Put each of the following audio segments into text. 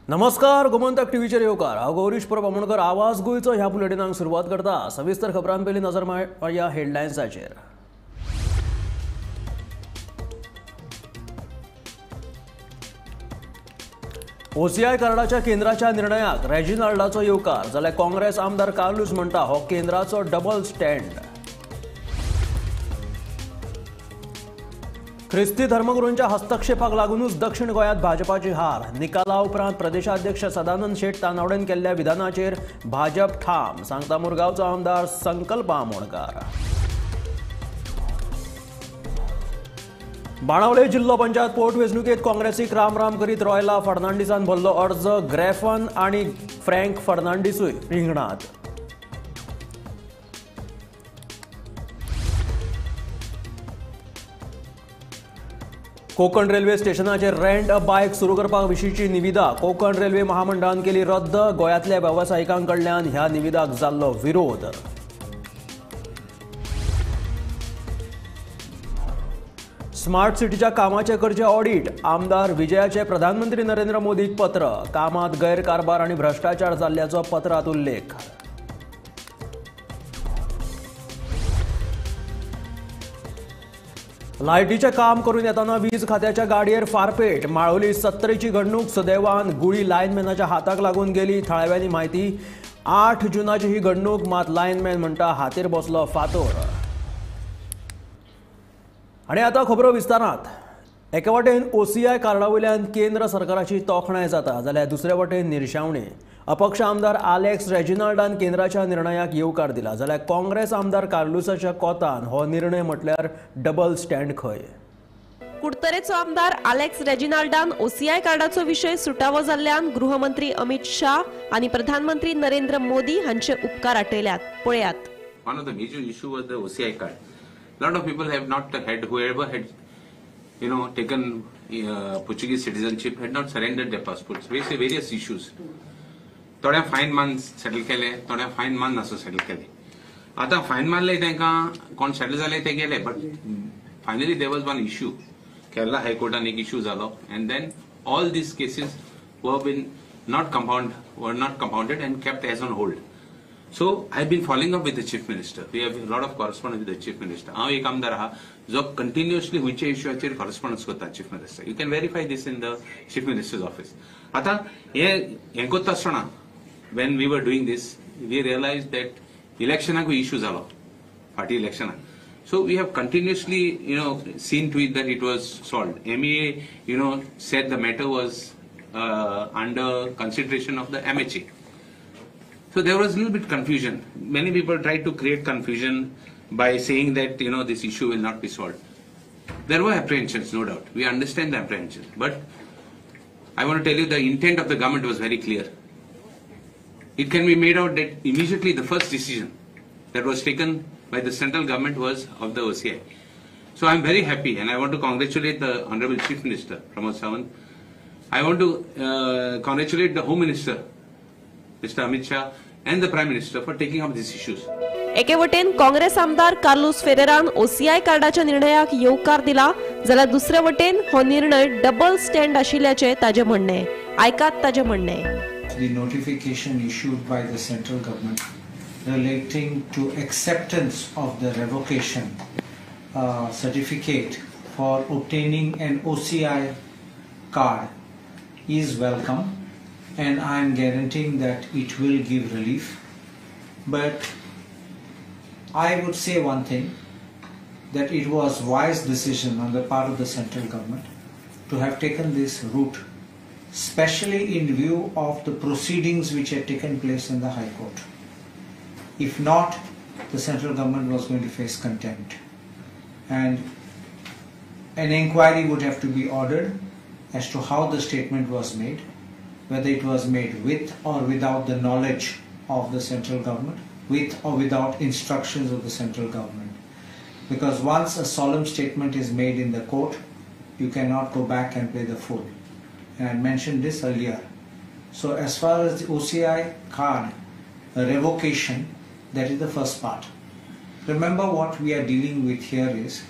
नमस्कार, गोमंतक टीव्हीचेर येवकार। हांव गौरीश प्रभमणकर। आवाज गोंयचो ह्या बुलेटिनाक सुरवात करता। सविस्तर खबरांपयलीं नजर मारया हेडलायन्साचेर। ओसीआय कार्डाच्या केंद्राच्या निर्णयाक रेजिनाल्डाचो येवकार, जाल्यार काँग्रेस आमदार कार्लूस म्हणटा हो केंद्राचो डबल स्टँड। ख्रिस्ती धर्मगुरूंच्या हस्तक्षेपाक लागूनच दक्षिण गोंयांत भाजपाची हार। निकाला उपरांत प्रदेशाध्यक्ष सदानंद शेट तानावडेन केल्ल्या विधानाचेर भाजप ठाम, सांगता मुरगांवचो आमदार संकल्प आमोणकार। बाणावले जिल्लो पंचायत पोटवेंचणुकेंत काँग्रेसीक राम करीत रॉयला फर्नांडिसान भरलो अर्ज। ग्रेफन आनी फ्रँक फर्नांडिसूय रिंगणात। कोकण रेल्वे स्टेशनाचेर रेंट अ बायक सुरू करपा विशींची निविदा कोकण रेल्वे महामंडळान केली रद्द। गोंयांतल्या वेवसायिकांकडल्यान ह्या निविदाक जाल्लो विरोध। स्मार्ट सिटीच्या कामाचे करचे ऑडिट, आमदार विजयाचे प्रधानमंत्री नरेंद्र मोदीक पत्र। कामात गैरकारभार आनी भ्रष्टाचार जाल्ल्याचो पत्रात उल्लेख। लायटीचे काम करून येताना वीज खात्याच्या गाडयेर फारपेट। माळोली सत्तरेची घडणूक सुदैवान गुळी लायनमॅनाच्या हाताक लागून गेली। थळाव्यांनी माहिती 8 जूनाची ही घडणूक, मात लायनमॅन म्हणटा हातीर बसलो फातोर। आणि आता खबरो विस्तारांत। एके वटेन ओसीआय कार्डावयल्यान केंद्र सरकाराची तोखणाय जाता, जाल्यार दुसरे वटेन निर्शावणी। अपक्ष आमदार आलेक्स रेजिनाल्डान केंद्राच्या निर्णयाक येवकार दिला, जाल्यार काँग्रेस आमदार कार्लूसाच्या कोतान हो निर्णय म्हटल्यार डबल स्टँड खंय। कुडतरेचो आमदार आलेक्स रेजिनाल्डान ओसीआय कार्डाचो विशय सुटावो जाल्ल्यान गृहमंत्री अमित शाह आनी प्रधानमंत्री नरेंद्र मोदी हांचे उपकार आटयल्यात। पळयात। One of the major issue was the OCI card. A lot of people have not had, whoever had, taken Portuguese citizenship had not surrendered their passports. Various issues. थोड्या फायन मान सेटल केले, थोड्या फायन मान नसो सेटल केले। आता फायन मारले तांकां कोण सेटल जाले ते गेले, but finally there was one issue. Kerala हायकोर्टान एक इश्यू जालो, and then all these cases were not compounded and kept as on hold. So I've been following up with the chief minister. We have a lot of correspondence with the chief minister. हांव एक आमदार आहा जो continuously हुयच्या इश्यूचेर correspondence करता chief minister. You can verify this in the chief minister's office. आता हे करता आसतना when we were doing this, we realized that electionाक issue जालो, party electionाक. So we have continuously, seen to it that it was solved. MEA, said the matter was under consideration of the MHA. So there was a little bit confusion. Many people tried to create confusion by saying that, this issue will not be solved. There were apprehensions, no doubt. We understand the apprehensions. But I want to tell you the intent of the government was very clear. It can be made out that immediately the first decision that was taken by the central government was of the OCI. So I'm very happy, and I want to congratulate the Honorable Chief Minister, Pramod Sawant. I want to congratulate the Home Minister, Mr. Amit Shah, and the Prime Minister for taking up these issues. एके वटेन काँग्रेस आमदार Carlos फेरेरान OCI कार्डाच्या निर्णयाक येवकार दिला, जाल्यार दुसरे वटेन हो निर्णय डबल स्टँड आशिल्ल्याचे ताजे म्हणणे। आयकात ताजे म्हणणे। The notification issued by the central government relating to acceptance of the revocation certificate for obtaining an OCI card is welcome, and I am guaranteeing that it will give relief. But I would say one thing, that it was wise decision on the part of the central government to have taken this route, especially in view of the proceedings which had taken place in the High Court. If not, the central government was going to face contempt, and an inquiry would have to be ordered as to how the statement was made, whether it was made with or without the knowledge of the central government, with or without instructions of the central government. Because once a solemn statement is made in the court, you cannot go back and play the fool. And I mentioned this earlier. So as far as the OCI card revocation, that is the first part. Remember, what we are dealing with here is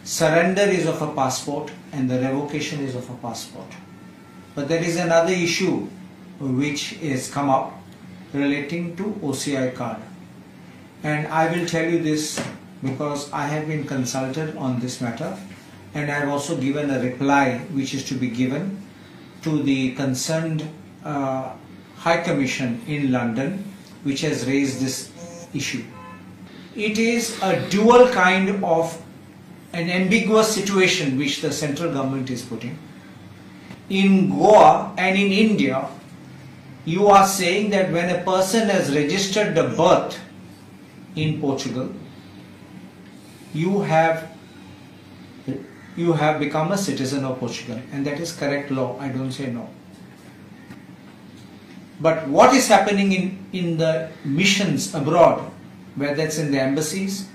surrender is of a passport and the revocation is of a passport. But there is another issue which is come up relating to OCI card. And I will tell you this because I have been consulted on this matter, and I have also given a reply which is to be given to the concerned High Commission in London, which has raised this issue. It is a dual kind of an ambiguous situation which the central government is putting. In Goa and in India, you are saying that when a person has registered the birth in Portugal, you have become a citizen of Portugal, and that is correct law. I don't say no. But what is happening in the missions abroad, whether it's in the embassies,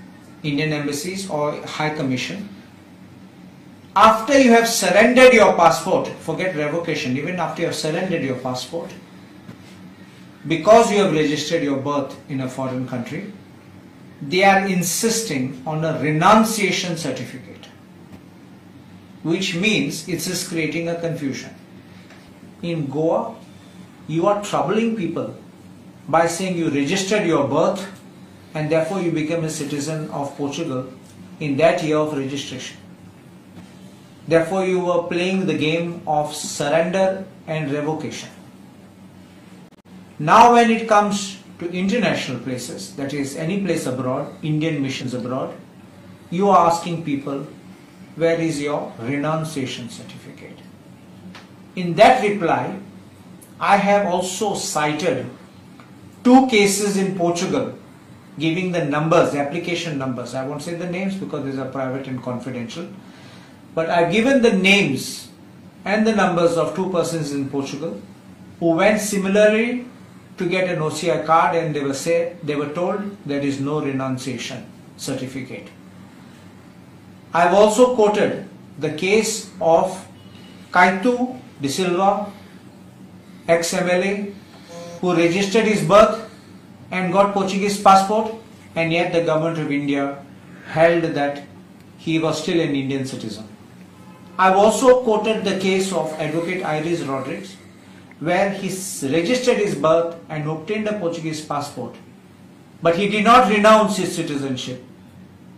Indian embassies or High Commission, after you have surrendered your passport, forget revocation, even after you have surrendered your passport, because you have registered your birth in a foreign country, they are insisting on a renunciation certificate, which means it is creating a confusion. In Goa, you are troubling people by saying you registered your birth and therefore you became a citizen of Portugal in that year of registration. Therefore you were playing the game of surrender and revocation. Now when it comes to international places, that is any place abroad, Indian missions abroad, you are asking people, where is your renunciation certificate? In that reply, I have also cited 2 cases in Portugal, giving the numbers, the application numbers. I won't say the names because these are private and confidential, but I've given the names and the numbers of 2 persons in Portugal who went similarly to get an OCI card, and they were told there is no renunciation certificate. I've also quoted the case of Kaitu De Silva, ex-MLA, who registered his birth and got Portuguese passport, and yet the government of India held that he was still an Indian citizen. I've also quoted the case of Advocate Iris Rodrigues, where he registered his birth and obtained a Portuguese passport, but he did not renounce his citizenship,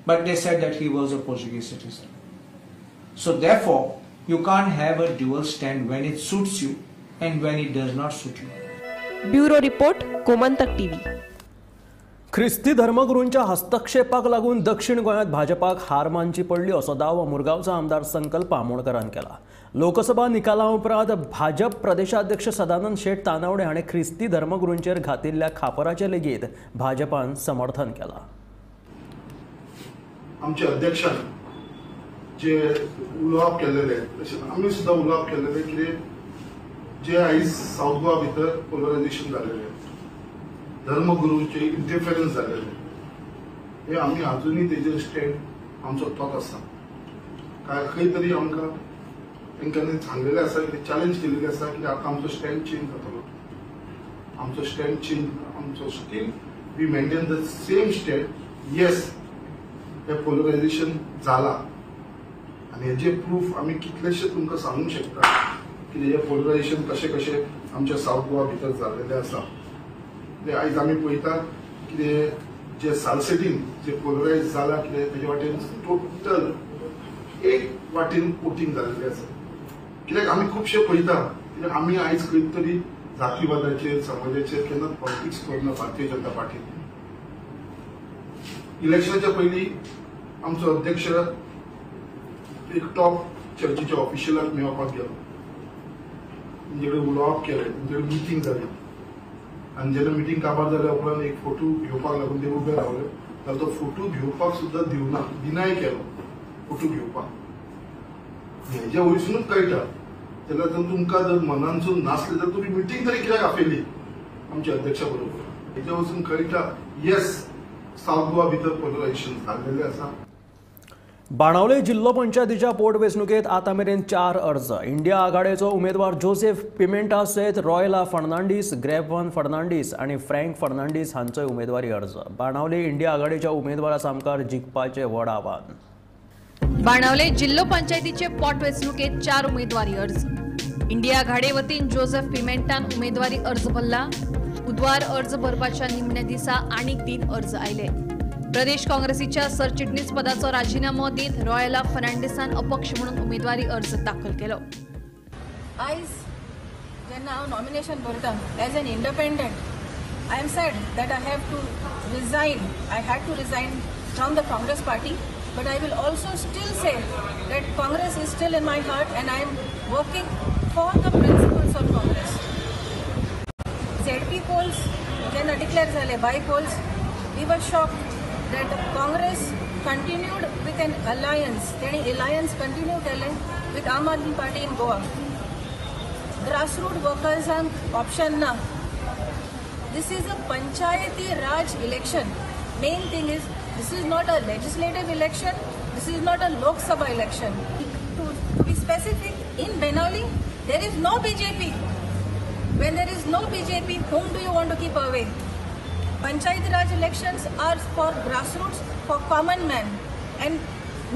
but they said that he was a Portuguese citizen. So therefore, you can't have a dual stand when it suits you and when it does not suit you. Bureau report, Gomantak TV. ख्रिस्ती धर्मगुरूंच्या हस्तक्षेपाक लागून दक्षिण गोंयांत भाजपाक हार मानची पडली असो दावो मुरगांवचो आमदार संकल्प आमोणकरान केला. लोकसभा निकाला उपरांत भाजप प्रदेशाध्यक्ष सदानंद शेट तानावडे हाणें ख्रिस्ती धर्मगुरूंचेर घातिल्ल्या खापराचें लेगीत भाजपान समर्थन केलां. आमचे अध्यक्षान जे उलोवप केलेले तशेंच आमी सुद्दां उलोवप केलेले कितें जे आयज साऊथ गोवा भितर पोलरायझेशन जालेलें, धर्मगुरूचे इंटरफेरन्स जालेले, हे आमी आजुनूय तेजेर स्टँड आमचो तोच आसा. खंय तरी आमकां तेंच्यांनी सांगलेलें आसा, कितें चॅलेंज केलेलें आसा की आतां आमचो स्टँड चेंज जातलो. आमचो स्टँड चेंज, आमचो still we maintain the same stand. Yes, हे पोलरायझेशन जाला आनी हेजे प्रूफ आमी कितलेशे तुमकां सांगूंक शकता की हे पोलरायझेशन कशें कशें आमच्या साऊथ गोवा भितर जाल्लेलें आसा. ते आयज आमी पळयता कितें जे सालसेटीन जे पोलरायज जाला कितें तेजे वाटेन टोटल एक वाटेन वोटींग जाल्लें आसा. कित्याक आमी खुबशे पळयता कित्याक आमी आयज खंय तरी जातीवादाचेर समाजाचेर केन्ना पॉलिटिक्स करना भारतीय जनता पार्टी. इलेक्शनाच्या पयलीं आमचो अध्यक्ष एक टॉप चर्चीच्या ऑफिशियलाक मेळपाक गेलो, तेंचे कडेन उलोवप केलें, तेंचे कडेन मिटींग जाली, आनी जेन्ना मिटींग काबार जाल्या उपरांत एक फोटो घेवपाक लागून ते उबे रावले, जाल्यार तो फोटो घेवपाक सुद्दां दिवना, डिनाय केलो फोटो घेवपाक. हेजे वयरसूनच कळटा जाल्यार तुमकां जर मनानसून नासले जाल्यार तुमी मिटींग तरी कित्याक आपयली आमच्या अध्यक्षा बरोबर. हेजे वचून कळटा येस साऊथ गोवा भितर पोलरायझेशन जाल्लेलें आसा. बाणावले जिल्लो पंचायतीच्या पोटवेंचणुकेत आतामेरेन 4 अर्ज. इंडिया आघाडीचो उमेदवार जोसेफ पिमेंटा सयत रॉयला फर्नांडीस, ग्रेव्हन फर्नांडीस आणि फ्रँक फर्नांडीस हांचोय उमेदवारी अर्ज. बाणावले इंडिया आघाडीच्या उमेदवारा सामकार जिखपाचे व्हड आव्हान. बाणावले जिल्लो पंचायतीचे पोटवेंचणुकेत 4 उमेदवारी अर्ज. इंडिया आघाडी वतीन जोसेफ पिमेंटान उमेदवारी अर्ज भरला. बुधवार अर्ज भरपाच्या निमण्या दिसा आनीक 3 अर्ज आयले. प्रदेश काँग्रेसीच्या सरचिटणीस पदाचो राजीनामो दीत रॉयला फर्नांडिसान अपक्ष म्हणून उमेदवारी अर्ज दाखल केलो. आयज जेन्ना हांव नॉमिनेशन भरता as an independent, I am sad that I have to resign. I had to resign from the Congress party, but I will also still say that Congress is still in my heart and I am working for the principles of Congress. ZP polls then declared zale by polls. We were shocked that the Congress continued with an alliance. Teni alliance continue kele with Aam Aadmi Party in Goa. Grassroots workers option na. This is a Panchayati Raj election. Main thing is, this is not a legislative election. This is not a Lok Sabha election. To be specific, in Benali, there is no BJP. When there is no BJP, whom do you want to keep away? Panchayati Raj elections are for grassroots, for common man. And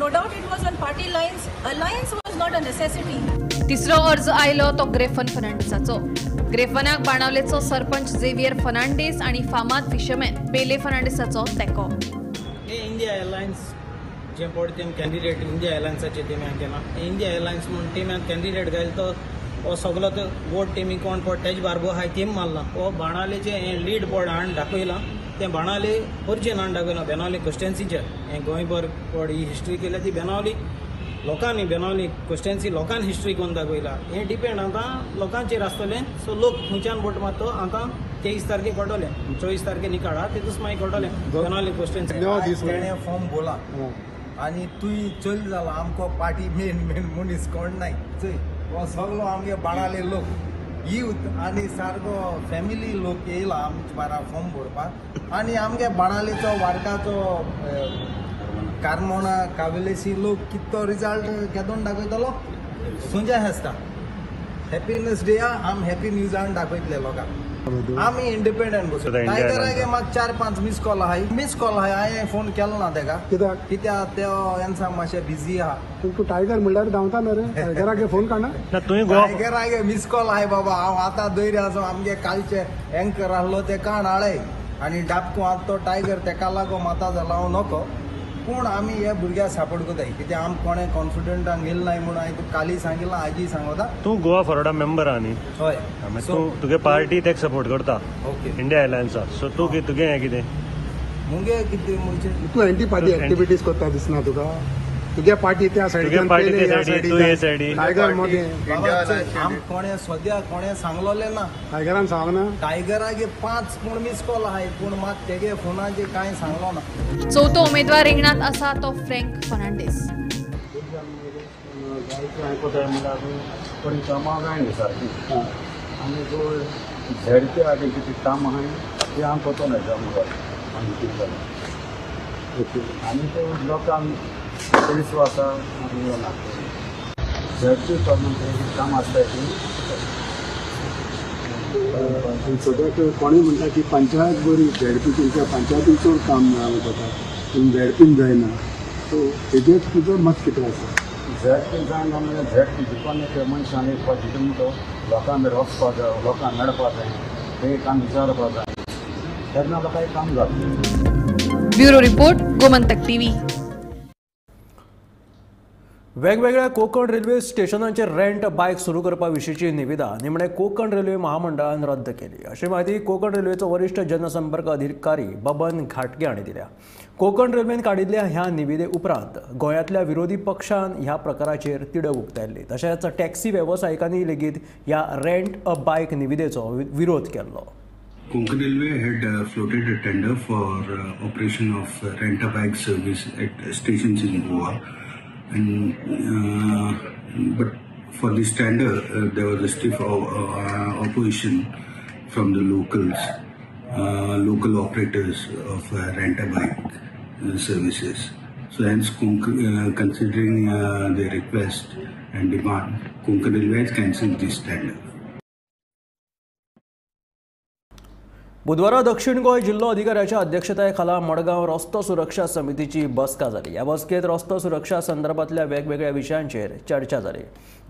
no doubt it was on party lines. Alliance was not a necessity. तिसरो अर्ज आयलो तो ग्रेफन फर्नांडिसाचो. ग्रेफनाक बाणावलेचो sarpanch Xavier Fernandes आणि फामाद fisherman पेले फर्नांडिसाचो तेको. India alliance जे पडटा तेम कॅन्डिडेट इंडिया एलायन्साचे तेमी केला. इंडिया एलायन्स म्हणून टिमान कॅन्डिडेट घायल तो हो सगळो तो वोट टेमी कोण पड तेज बारबो हाय तेम मारला. हो बाणालेचे हे लीड बोर्ड हाडून दाखयला. ते बाणाले ओरिजीन हाडून दाखयला बेनावली कॉन्स्टिट्युएन्सीचे. हे गोंयभर पड ही हिस्ट्री केल्या ती बेनावली लोकांनी बेनावली कॉन्स्टिट्युएन्सी लोकांनी हिस्ट्री करून दाखयला. हे डिपेंड आतां लोकांचेर आसतलें. सो लोक खंयच्यान वोट मारतो आतां 23 तारखेक कळटलें. 24 तारखेक निकाडा तितूच मागीर कळटलें बेनावली कॉन्स्टिट्युएन्सी. तेणें फॉर्म भोला आनी तुय चल जाला आमको पार्टी मेन मनीस कोण नाय चय. हो सगळो आमगे बाणाले लोक यूथ आनी सारको फॅमिली लोक येयला आमचे बारा फॉर्म भरपाक. आनी आमगे बाणालेचो वाडकाचो कार्मोना कावेलेसी लोक कितो रिजल्ट घेवन दाखयतलो सुंजा हेस्ता. हॅपीनेस डे आम हॅपी न्यूज हाडून दाखयतले लोकांक. आमी इंडिपेंडंट बसू. टायगरागे म्हाका 4-5 मिस कॉल आहाय. हांवें फोन केलो ना तेका कित्याक ते एन्सा मातशें बिजी आहा. तू टायगर म्हणल्यार धांवता न्हू रे. टायगरागे फोन काडना. टायगरागे मिस कॉल आहाय बाबा. हांव आतां धैर्य आसा. आमगे कालचे एंकर आहलो ते काण हाडय आनी डाबको आतां तो टायगर तेका लागो माता जाला हांव नको. पूण आमी हे भुरग्याक सापोर्ट कोताय कित्याक आम कोणें कॉन्फिडंटान गेल नाय म्हणून हांवें काली सांगिल्लां आजी सांगता. तूं गोवा फॉरवर्डा मेंबर आहा न्ही. हय. तुगे पार्टी तेका सपोर्ट करता. ओके. इंडिया एलायन्सा. सो तूं तुगे हें कितें मुगे कितें म्हणजे तू एंटी पार्टी एक्टिविटीज करता दिसना तुका. तुगे पार्टी त्या सायडीन तू हे सायडी टायगर मध्ये आम कोणें सद्या कोणें सांगलोलें ना. टायगरान सांगना. टायगरागे 5 पूण मिस कॉल आहाय पूण मात तेगे फोनाचेर कांय सांगलो ना. चवथो उमेदवार रिंगणात आसा तो फ्रँक फर्नांडीस. पण कामां काय न्ही सारकी. आनी जो झेडपी हाडे कितें काम आहाय तें हांव कोतो ना जमलो आनी कितें जालें. आनी ते लोकांक विश्वासा झेडपी प्रधानमंत्री काम आसता सगळ्याक कोणी म्हणटा की पंचायत बरी झेडपी तुमच्या पंचायतीन चड काम मेळावं जाता पूण झेडपीन जायना. सो हेजेर तुजो मत कितें आसा. झेडपी जायना म्हणजे झेडपी दुकान एक मनशान एक पावटी म्हणटो लोकां मेरेन वचपाक जाय लोकांक मेळपाक जाय ते काम विचारपाक जाय तेन्ना लोकांक काम जाता. Bureau report Gomantak TV. वेगवेगळ्या कोकण रेल्वे स्टेशनांचेर रेंट बायक सुरू करपा विशींची निविदा निमणे कोकण रेल्वे महामंडळान रद्द केली अशी माहिती कोकण रेल्वेचो वरिष्ठ जनसंपर्क अधिकारी बबन घाटगे हांणी दिल्या. कोकण रेल्वेन काडिल्ल्या ह्या निविदे उपरांत गोंयांतल्या विरोधी पक्षान ह्या प्रकाराचेर तिडक उक्तायल्ली. तशेंच टॅक्सी वेवसायिकांनी लेगीत ह्या रेंट अ बायक निविदेचो विरोध केल्लो. Konkan Railway had floated a tender for operation of rent-a-bike service at stations in Goa, but for this tender there was a stiff opposition from the local operators of rent-a-bike services. So hence, considering their request and demand, Konkan Railway has cancelled this tender. बुधवारा दक्षिण गोंय जिल्लो अधिकाऱ्याच्या अध्यक्षतायेखाला मडगांव रस्तो सुरक्षा समितीची बसका जाली. ह्या बसकेत रस्तो सुरक्षा संदर्भातल्या वेगवेगळ्या विशयांचेर चर्चा जाली.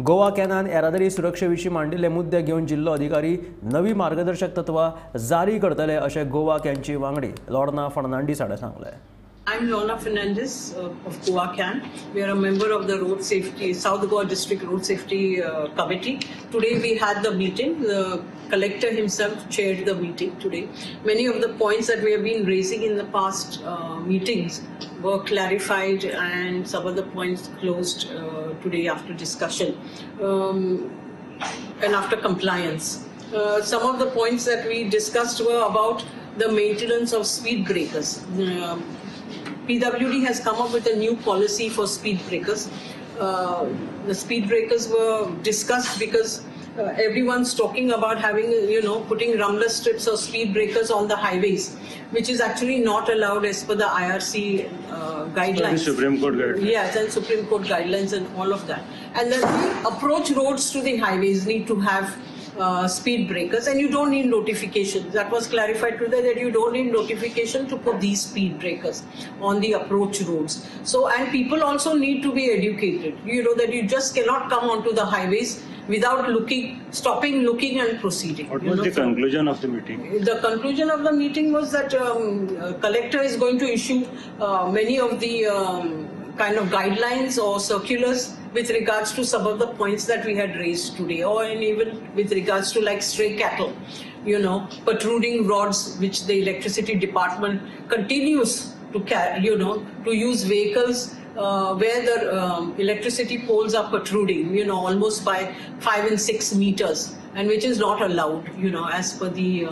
गोवा कॅनान येरादारी सुरक्षेविशीं मांडिल्ले मुद्दे घेवन जिल्लो अधिकारी नवी मार्गदर्शक तत्वां जारी करतले अशें गोवा कॅनची वांगडी लॉर्ना फर्नांडीस हाणें सांगलें. I'm Lorna Fernandez of Goa CAN. We are a member of the Road Safety, South Goa District Road Safety Committee. Today we had the meeting. The collector himself chaired the meeting today. Many of the points that we have been raising in the past meetings were clarified and some of the points closed today after discussion and after compliance. Some of the points that we discussed were about the maintenance of speed breakers. PWD has come up with a new policy for speed breakers. The speed breakers were discussed because everyone's talking about having, putting rumbler strips or speed breakers on the highways, which is actually not allowed as per the IRC guidelines. The Supreme Court guidelines. Yes, and Supreme Court guidelines and all of that. And then the approach roads to the highways need to have speed breakers, and you don't need notification. That was clarified today, that you don't need notification to put these speed breakers on the approach roads. So, and people also need to be educated. That you just cannot come onto the highways without stopping, looking and proceeding. What was the conclusion of the meeting? The conclusion of the meeting was that collector is going to issue many of the kind of guidelines or circulars with regards to some of the points that we had raised today, or even with regards to like stray cattle, protruding rods, which the electricity department continues to carry, to use vehicles where the electricity poles are protruding, almost by 5 and 6 meters, and which is not allowed, as per the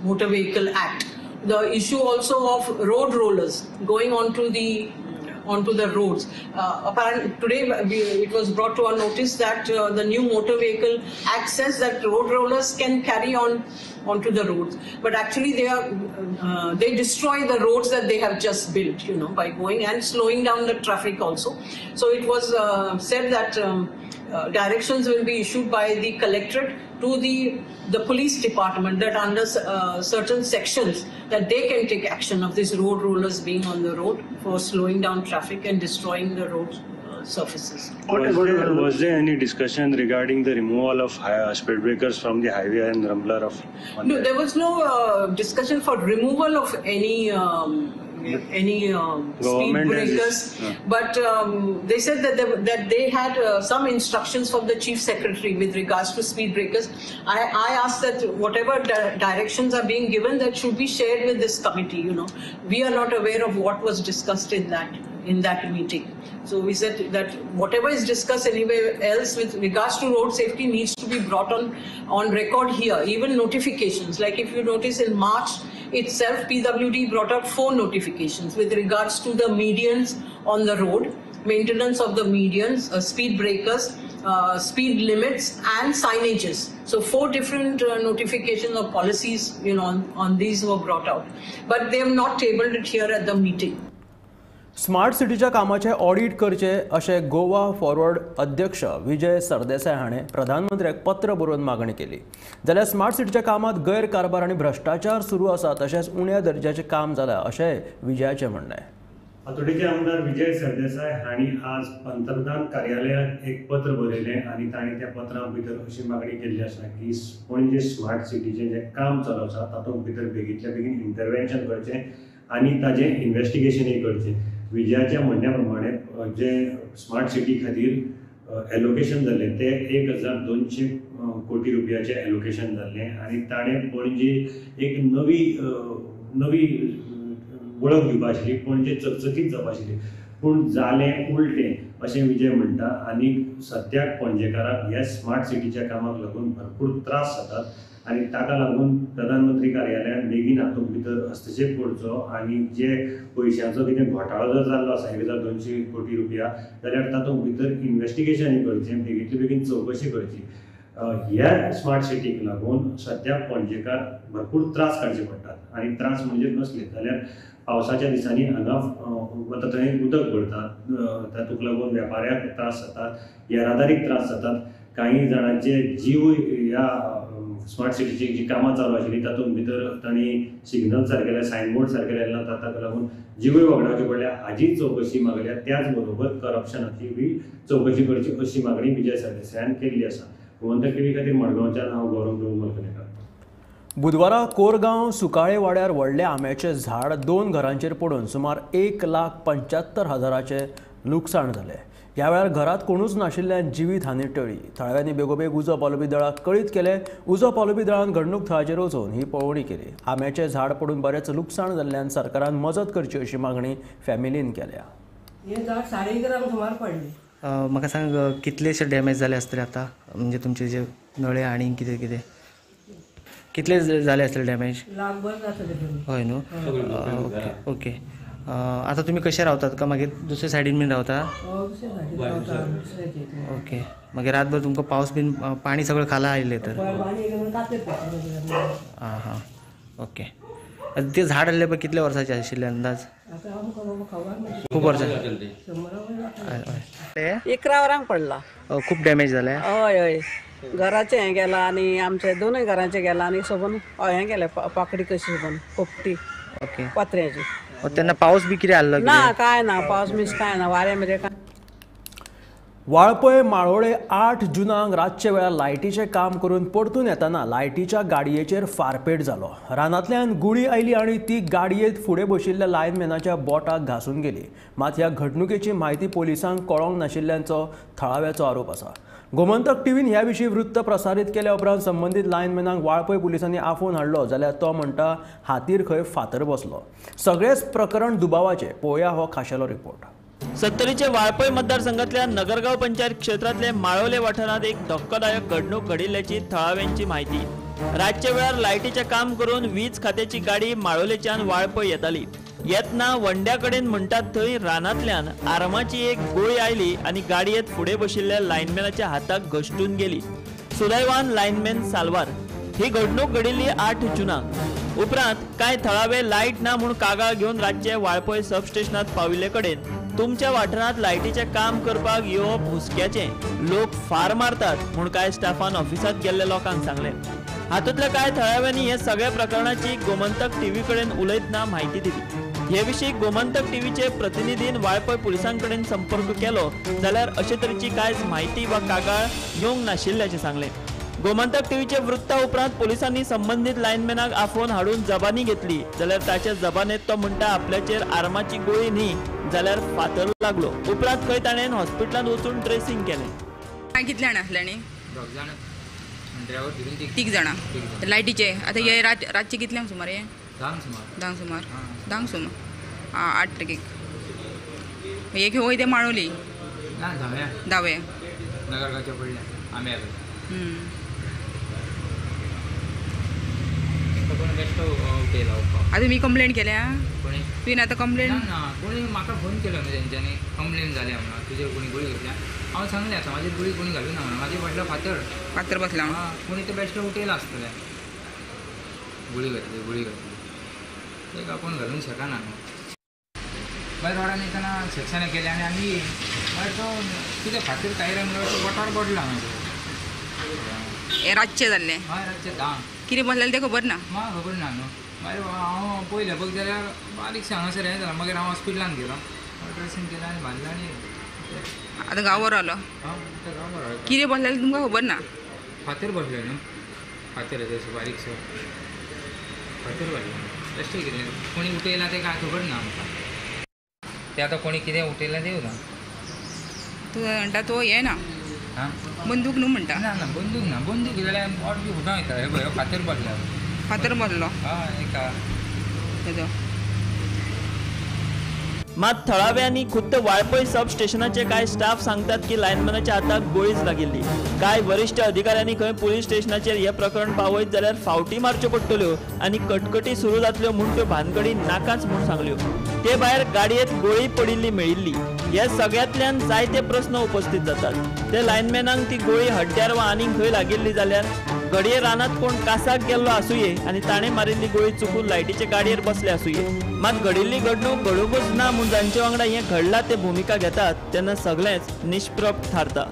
Motor Vehicle Act. The issue also of road rollers going onto the roads. Apparently today it was brought to our notice that the new Motor Vehicle Act says that road rollers can carry onto the roads, but actually they destroy the roads that they have just built, by going and slowing down the traffic also. So it was said that directions will be issued by the collectorate to the police department, that under certain sections that they can take action of these road rollers being on the road for slowing down traffic and destroying the road surfaces. Was there any discussion regarding the removal of speed breakers from the highway and rumbler of? No, there was no discussion for removal of any speed breakers, but they said that they had some instructions from the chief secretary with regards to speed breakers. I asked that whatever directions are being given, that should be shared with this committee. We are not aware of what was discussed in that meeting. So we said that whatever is discussed anywhere else with regards to road safety needs to be brought on record here. Even notifications, like if you notice in March itself, PWD brought out 4 notifications with regards to the medians on the road, maintenance of the medians, speed breakers, speed limits and signages. So 4 different notifications or policies, on these were brought out, but they have not tabled it here at the meeting. Smart सिटीच्या कामाचे audit करचे अशें Goa forward अध्यक्ष विजय सरदेसाय हाणें प्रधानमंत्र्याक पत्र बरोवन मागणी केली. जाल्यार स्मार्ट सिटीच्या कामात गैरकारभार आनी भ्रष्टाचार सुरू आसा, तशेंच उण्या दर्जाचें काम जालां अशें विजयाचें म्हणणें. फातोड्डेचे आमदार विजय सरदेसाय हांणी आज पंतप्रधान कार्यालयात एक पत्र बरयलें आनी तांणी त्या पत्रा भितर अशी मागणी केल्ली आसा की पणजे स्मार्ट सिटीचें जें काम चालू आसा तातूंत भितर बेगींतल्या बेगीन इंटरवेन्शन करचें आनी ताजें इन्व्हेस्टिगेशनय करचें. विजयाच्या म्हणण्या प्रमाणे जे स्मार्ट सिटी खातीर एलोकेशन जाल्लें ते 1200 कोटी रुपयाचें एलोकेशन जाल्लें आनी ताणें पणजे एक नवी वळख दिवपा आशिल्ली, पणजे चकचकीत जावपा आशिल्ली, पूण जालें उलटें अशें विजय म्हणटा. आनी सद्याक पणजेकारांक ह्या स्मार्ट सिटीच्या कामाक लागून भरपूर त्रास जातात आनी ताका लागून प्रधानमंत्री कार्यालयान बेगीन हातूंत भितर हस्तक्षेप करचो आनी जे पयशांचो कितें घोटाळो जर जाल्लो आसा 1200 कोटी रुपया, जाल्यार तातूंत भितर इन्व्हेस्टिगेशन करचें, बेगींतली बेगीन चवकशी करची. ह्या स्मार्ट सिटीक लागून सद्याक पणजेकार भरपूर त्रास काडचे पडटात आनी त्रास म्हणजे कसले, जाल्यार पावसाच्या दिसांनी हांगा वता थंय उदक भरतात, तातूंक लागून वेपाऱ्याक त्रास जातात, येरादारीक त्रास जातात, काही जाणांचे जीव ह्या स्मार्ट सिटीची जी कामां चालू आशिल्ली तातूंत भितर तांणी सिग्नल सारकेले सायनबोर्ड सारकेले ना ताका लागून जीवय वगडावचे पडल्या हाजी चौकशी मागल्या. त्याच बरोबर करप्शनाची बी चौकशी करची अशी मागणी विजय सरदेसायान केल्ली आसा. गोमंतक टीव्ही खातीर मडगांवच्यान हांव गौरव उमलकणेकर. बुधवारा कोरगांव सुकाळे वाड्यार व्हडले आंब्याचें झाड 2 घरांचेर पडून सुमार 1,75,000चे लुकसाण जालें. ह्या वेळार घरांत कोणूच नाशिल्ल्यान जिवीत हानी टळ्ळी. थळाव्यांनी बेगोबेग उजो पालोवपी दळाक कळीत केलें. उजो पालोवपी दळान घडणूक थळाचेर वचून ही पळोवणी केली. आंब्याचें झाड पडून बरेंच लुकसाण जाल्ल्यान सरकारान मजत करची अशी मागणी फॅमिलीन केल्या. हे झाड 1.5 ग्राम सुमार पडले. म्हाका सांग कितलेशे डॅमेज जाले आसतले आतां, म्हणजे तुमचे जे नळे आनी कितें कितें कितले जाले आसतले डॅमेज? लाखभर जातले. हय न्हू. Okay okay. आतां तुमी कशे रावतात काय मागीर दुसरे सायडीन बीन रावता? ओके. मागीर रातभर तुमकां पावस बीन पाणी सगळें खाला आयले तर? हां हां. ओके. ते झाड आहले पळय कितले वर्साचे आशिल्ले अंदाज? खूप वर्सां. 11 वरांक पडला. खूप डॅमेज जाले? हय हय. घराचें हें गेलां आनी आमचे 2 घरांचें गेलां आनी सबन हें गेलें पाकडी कशी सबन पोपटी. ओके. पत्र्याची. तेन्ना पावस बी कितें आहलो? ना काय ना पावस मीस काय ना वारें मेरें काय. वाळपय माळोळे 8 जुनाक रातचे वेळार लायटीचें काम करून परतून येताना लायटीच्या गाडयेचेर फारपेट जालो. रानांतल्यान गुळी आयली आनी ती गाडयेंत फुडें बशिल्ल्या लायनमॅनाच्या बोटाक घासून गेली. मात ह्या घडणुकेची म्हायती पोलिसांक कळोंक नाशिल्ल्याचो थळाव्याचो आरोप आसा. गोमंतक टीव्हीन ह्या विशीं वृत्त प्रसारीत केल्या उपरांत संबंदीत लायनमॅनाक वाळपय पुलिसांनी आफोवन हाडलो जाल्यार तो म्हणटा हातीर खंय फातर बसलो. सगळेच प्रकरण दुबावाचें. पळोवया हो खाशेलो रिपोर्ट. सत्तरीचे वाळपय मतदारसंघातल्या नगरगाव पंचायत क्षेत्रातले माळोले वाठारात एक धक्कादायक घडणूक घडिल्ल्याची थळाव्यांची माहिती. रातच्या वेळार लायटीचे काम करून वीज खात्याची गाडी माळोलेच्यान वाळपय येताली. येतना वंड्या कडेन म्हणटात थंय रानांतल्यान आरमाची एक गोळी आयली आनी गाडयेंत फुडें बशिल्ल्या लायनमॅनाच्या हाताक घश्टून गेली. सुदैवान लायनमॅन साल्वार. ही घडणूक घडिल्ली 8 जुनाक. उपरांत कांय थळावे लायट ना म्हूण कागाळ घेवन रातचे वाळपय सबस्टेशनात पाविल्ले कडेन तुमच्या वाठारांत लायटीचे काम करपाक येवप हुस्क्याचें. लोक फार मारतात म्हूण कांय स्टाफान ऑफिसांत गेल्ल्या लोकांक सांगलें. हातूंतल्या कांय थळाव्यांनी हे सगळ्या प्रकरणाची गोमंतक टीव्ही कडेन उलयतना म्हायती दिली. हे विशीं गोमंतक टीव्हीचे प्रतिनिधीन वाळपय पुलिसां कडेन संपर्क केलो जाल्यार अशे तरेची कांयच म्हायती वा कागाळ येवंक नाशिल्ल्याचें सांगलें. गोमंतक टीव्हीचे वृत्ता उपरांत पुलिसांनी संबंधीत लायनमॅनाक आफोवन हाडून जबानी घेतली जाल्यार ताचे जबानेत तो म्हणटा आपल्याचेर आर्माची गोळी न्ही जाल्यार फातर लागलो. उपरांत खंय ताणें हॉस्पिटलांत वचून ड्रेसिंग केलें. कितले जाणां आसले? 3 जाणां. लायटीचे आतां हे रातचे कितल्यांक सुमार? हे 10 सुमार. 10 सुमार. 8 तारखेक. हे घेवय ते माळोली धावे नगरगावच्या पडल्या आंब्या. आतां मी कंप्लेंट केल्या? तुवें आतां कंप्लेंट? कोणी म्हाका फोन केलो न्हू तेंच्यांनी कंप्लेंट जाल्या म्हणून तुजेर कोणी गुळी घेतल्या. हांव सांगलें आतां म्हाजी गुळी कोणी घालूं ना म्हणून. म्हाजे फाटलो फातर बसला. कोणी ते बेश्टे उठयला आसतलें. गुळी घातली तेका कोण घालूंक शकना न्हू. मागीर रोडान येताना सेक्शनां केले आनी आमी मागीर तो कितें फातर कायरा म्हणून वॉटर बॉटल हांगा हे रातचे जाल्ले? हय रातचे 10. कितें बसलेलें तें खबर ना? म्हाका खबर ना न्हू. मागीर हांव पयलें बघ जाल्यार बारीकशें हांगासर हें जालां. मागीर हांव हॉस्पिटलांत गेलो. ड्रेसींग केलें आनी बांदलें आनी आतां गांव बरो जालो? कितें बसलेलें तुमकां खबर ना? फातर बसलें न्हू. फातर तशें बारीकसो फातर बसलें. बेश्टें कितें कोणी उठयलां तें कांय खबर ना आमकां. तें आतां कोणी कितें उठयलां तें ना. तूं म्हणटा तो हे ना बंदूक न्हू म्हणटा? ना ना बंदूक ना. बंदूक जाल्यार बोट बी फुटों येता. हे पळय फातर बसला. फातर बसलो? हय एका तेजो. मात थळाव्यांनी खुद्द वाळपय सब स्टेशनाचे कांय स्टाफ सांगतात की लायनमॅनाच्या हाताक गोळीच लागिल्ली. कांय वरिश्ठ अधिकाऱ्यांनी खंय पुलीस स्टेशनाचेर हे प्रकरण पावयत जाल्यार फावटी मारच्यो पडटल्यो आनी कटकटी सुरू जातल्यो म्हूण त्यो भानगडी नाकाच म्हूण सांगल्यो. ते भायर गाडयेंत गोळी पडिल्ली मेळिल्ली. हे सगळ्यांतल्यान जायते प्रस्न उपस्थित जातात. ते लायनमॅनांक ती गोळी हड्ड्यार वा आनीक खंय लागिल्ली जाल्यार घडये रानात कोण कासाक गेल्लो आसूये आनी ताणें मारिल्ली गोळी चुकून लायटीचे गाडयेर बसले आसूये. मात घडिल्ली घडणूक घडोवंकच ना म्हूण जांचे वांगडा हें घडलां ते भुमिका घेतात तेन्ना सगळेंच निष्प्रभ थारता.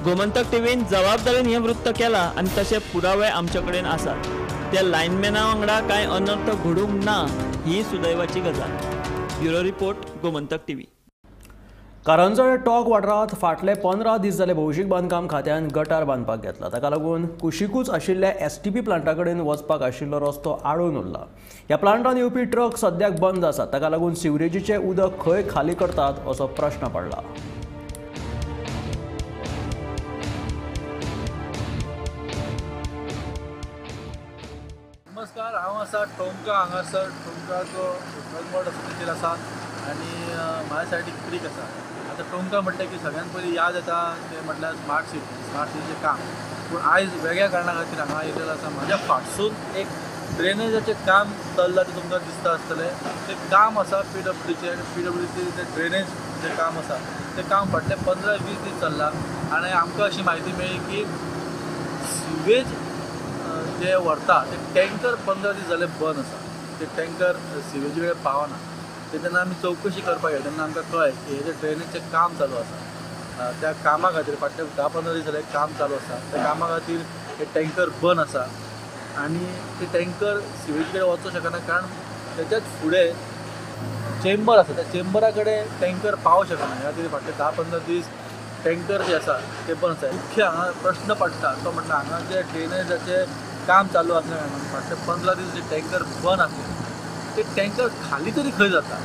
गोमंतक टीव्हीन जबाबदारीन हे वृत्त केला आणि तसे पुरावे आमचे कडेन आसात. त्या लायनमॅना वांगडा कांय अनर्थ घडूंक ना ही सुदैवाची गजाल. Bureau report Gomantak TV. Caranzalem टॉक वाठारांत फाटले 15 दीस जाले भौशीक बांदकाम खात्यान गटार बांदपाक घेतला. ताका लागून कुशीकूच आशिल्ल्या STP प्लांटा कडेन वचपाक आशिल्लो रस्तो आडून उरला. ह्या प्लांटान येवपी ट्रक सद्याक बंद आसात. ताका लागून सिवरेजीचें उदक खंय खाली करतात असो प्रश्न पडला. नमस्कार, हांव आसा टोंका हांगासर. टोंकाचो गजमोट आसा तेचेर आसा आनी म्हाज्या सायडीक क्रीक आसा. आतां टोंका म्हटलें की सगळ्यान पयलीं याद येता तें म्हटल्यार स्मार्ट सिटीचें काम. पूण आयज वेगळ्या कारणां खातीर हांगा येयलेलो आसा. म्हाज्या फाटसून एक ड्रेनेजाचें काम चल्लां तें तुमकां दिसता आसतलें. तें काम आसा PWDचें तें ड्रेनेज काम आसा तें काम फाटले 15-20 दीस चल्लां आनी आमकां अशी म्हायती मेळ्ळी की सिवेज जे व्हरता ते टँकर 15 दीस जाले बंद आसा. ते टँकर सिवेजी कडेन पावना. तेन्ना आमी चवकशी करपाक गेले तेन्ना आमकां कळ्ळें की हेजें ड्रेनेजचें काम चालू आसा. त्या कामा खातीर फाटले 10-15 दीस जाले काम चालू आसा. त्या कामा खातीर हे टँकर बंद आसा आनी ते टँकर सिवेजी कडेन वचूंक शकना कारण तेच्याच फुडें चेंबर आसा. त्या चेंबरा कडेन टँकर पावूंक शकना. ह्या खातीर फाटले 10-15 दीस टँकर जे आसा ते बंद आसा. मुख्य हांगा प्रश्न पडटा तो म्हणटा हांगा जे ड्रेनेजाचें काम चालू असल्या कारणान फाटले 15 दीस जे टँकर बंद आसले ते टँकर खाली तरी खंय जाता.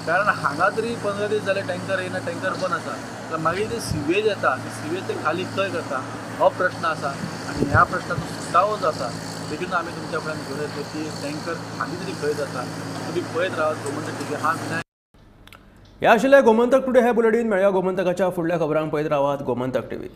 कारण हांगा तरी 15 दीस जाले टँकर येयना, टँकर बंद आसा. तर मागीर ते सिवेज येता, सिवेज ते खाली खंय करता हो प्रश्न आसा. आनी ह्या प्रश्नाचो सुटावो जो आसा देखून आमी तुमच्या फुड्यान घेवन येतले की टँकर खाली तरी खंय जाता. तुमी पळयत रावात गोमंतक टीव्ही. हा विनायक. हे आशिल्ले गोमंतक टुडे हे बुलेटीन. मेळया गोमंतकाच्या फुडल्या खबरांक पळयत रावात गोमंतक टीव्ही.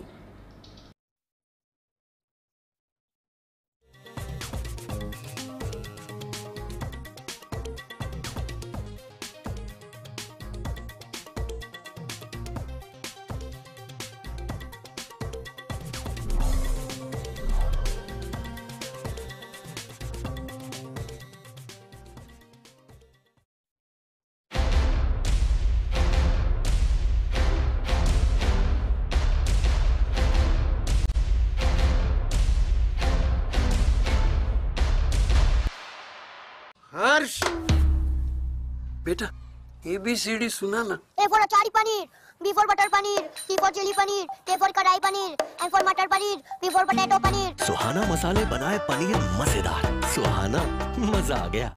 हर्ष बेटा ABCD सुना ना. A for achari paneer, B for butter paneer, C for chili paneer, K for kadai paneer, M for matar paneer, P for potato paneer. Suhana मसाले बनाए पनीर मजेदार. सुहाना, मजा आ गया.